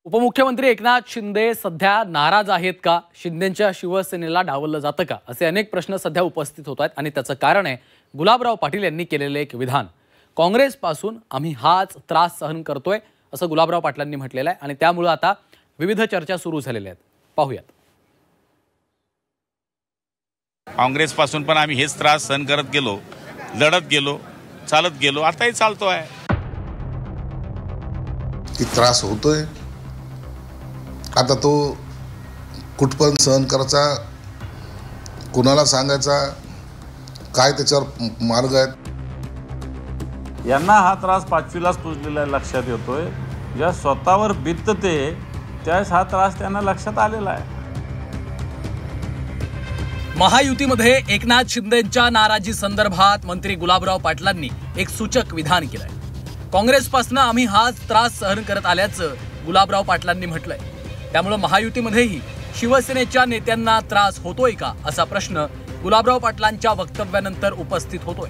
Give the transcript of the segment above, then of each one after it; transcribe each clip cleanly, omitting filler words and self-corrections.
उपमुख्यमंत्री एकनाथ शिंदे सध्या नाराज आहेत का? शिंदेंच्या शिवसेनेला डावललं जातं का? असे अनेक प्रश्न सध्या उपस्थित होत आहेत आणि त्याचं कारण आहे गुलाबराव पाटील यांनी केलेले एक विधान. काँग्रेसपासून आम्ही हाच त्रास सहन करतोय असं गुलाबराव पाटलांनी म्हटलेलं आहे आणि त्यामुळे आता विविध चर्चा सुरू झालेल्या आहेत. पाहूयात. काँग्रेसपासून पण आम्ही हेच त्रास सहन करत गेलो, लढत गेलो, चालत गेलो, आताही चालतोय. की त्रास होतोय, आता तो कुठपर्यंत सहन करायचा, कुणाला सांगायचा, काय त्याच्यावर मार्ग आहेत. यांना हा त्रास पाचवीलाच पुजलेला लक्षात येतोय. ज्या स्वतःवर बितते त्यावेळेस हा त्रास त्यांना लक्षात आलेला आहे. महायुतीमध्ये एकनाथ शिंदेंच्या नाराजी संदर्भात मंत्री गुलाबराव पाटलांनी एक सूचक विधान केलंय. काँग्रेसपासून आम्ही हाच त्रास सहन करत आल्याचं गुलाबराव पाटलांनी म्हटलंय. त्यामुळे महायुतीमध्येही शिवसेनेच्या नेत्यांना त्रास होतोय का असा प्रश्न गुलाबराव पाटलांच्या वक्तव्यानंतर उपस्थित होतोय.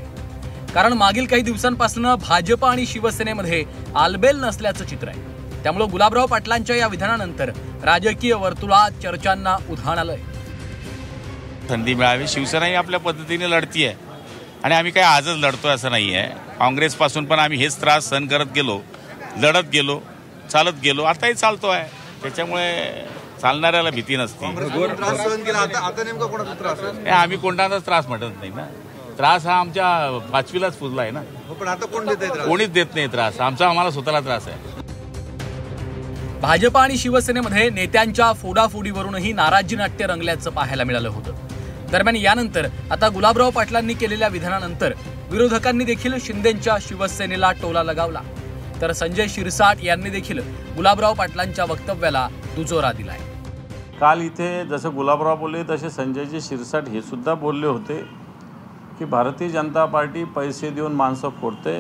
कारण मागील काही दिवसांपासून भाजप आणि शिवसेनेमध्ये आलबेल नसल्याचं चित्र आहे. त्यामुळे गुलाबराव पाटलांच्या या विधानानंतर राजकीय वर्तुळात चर्चांना उधाण आलंय. संधी मिळावी, शिवसेनाही आपल्या पद्धतीने लढतीये आणि आम्ही काय आजच लढतोय असं नाही आहे. काँग्रेसपासून पण आम्ही हेच त्रास सहन करत गेलो, लढत गेलो, चालत गेलो, आताही चालतोय. त्याच्यामुळे चालणाऱ्याला भीती नसते. आम्ही कोणताच त्रास म्हणत नाही ना. त्रास हा आमच्या पाचवीलाच पुजला आहे ना. पण आता कोणीच देत नाही त्रास. आम्हाला स्वतःला त्रास आहे. भाजप आणि शिवसेनेमध्ये नेत्यांच्या फोडाफोडीवरूनही नाराजी नाट्य रंगल्याचं पाहायला मिळालं होतं. दरम्यान यानंतर आता गुलाबराव पाटलांनी केलेल्या विधानानंतर विरोधकांनी देखील शिंदेंच्या शिवसेनेला टोला लगावला. तर संजय शिरसाट यांनी देखील गुलाबराव पाटलांच्या वक्तव्याला दुजोरा दिलाय. काल इथे जसं गुलाबराव बोलले तसे संजयजी शिरसाट हे सुद्धा बोलले होते की भारतीय जनता पार्टी पैसे देऊन माणसं फोडते.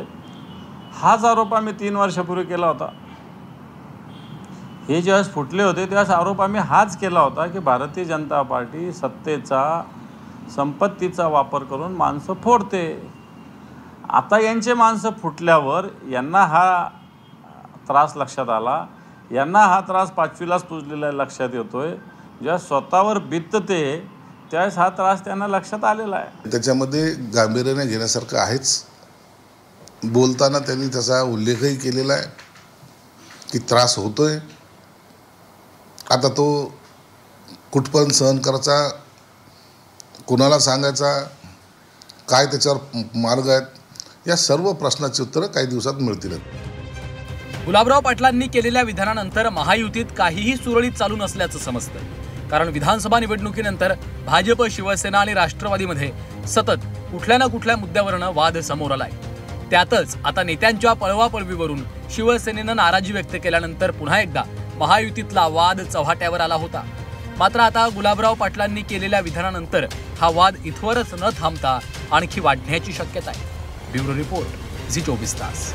हाच आरोप आम्ही 3 वर्षापूर्वी केला होता. हे ज्यावेळेस फुटले होते त्यावेळेस आरोप आम्ही हाच केला होता की भारतीय जनता पार्टी सत्तेचा, संपत्तीचा वापर करून माणसं फोडते. आता यांचे माणसं फुटल्यावर यांना हा त्रास लक्षात आला. यांना हा त्रास पाचवीलाच पुजलेला लक्षात येतोय. ज्या स्वतःवर बितते त्यावेळेस हा त्रास त्यांना लक्षात आलेला आहे. त्याच्यामध्ये गांभीर्याने घेण्यासारखं आहेच. बोलताना त्यांनी त्याचा उल्लेखही केलेला आहे की त्रास होतोय, आता तो कुठपर्यंत सहन करायचा, कुणाला सांगायचा, काय त्याच्यावर मार्ग आहेत, या सर्व प्रश्नाची उत्तरं काही दिवसात मिळतील. गुलाबराव पाटलांनी केलेल्या विधानानंतर महायुतीत काहीही सुरळीत चालू नसल्याचं समजतं. कारण विधानसभा निवडणुकीनंतर भाजप, शिवसेना आणि राष्ट्रवादीमध्ये सतत कुठल्या ना कुठल्या मुद्द्यावरनं वाद समोर आलाय. त्यातच आता नेत्यांच्या पळवापळवीवरून शिवसेनेनं नाराजी व्यक्त केल्यानंतर पुन्हा एकदा महायुतीतला वाद चव्हाट्यावर आला होता. मात्र आता गुलाबराव पाटलांनी केलेल्या विधानानंतर हा वाद इथवरच न थांबता आणखी वाढण्याची शक्यता आहे. ब्युरो रिपोर्ट, झी 24 तास.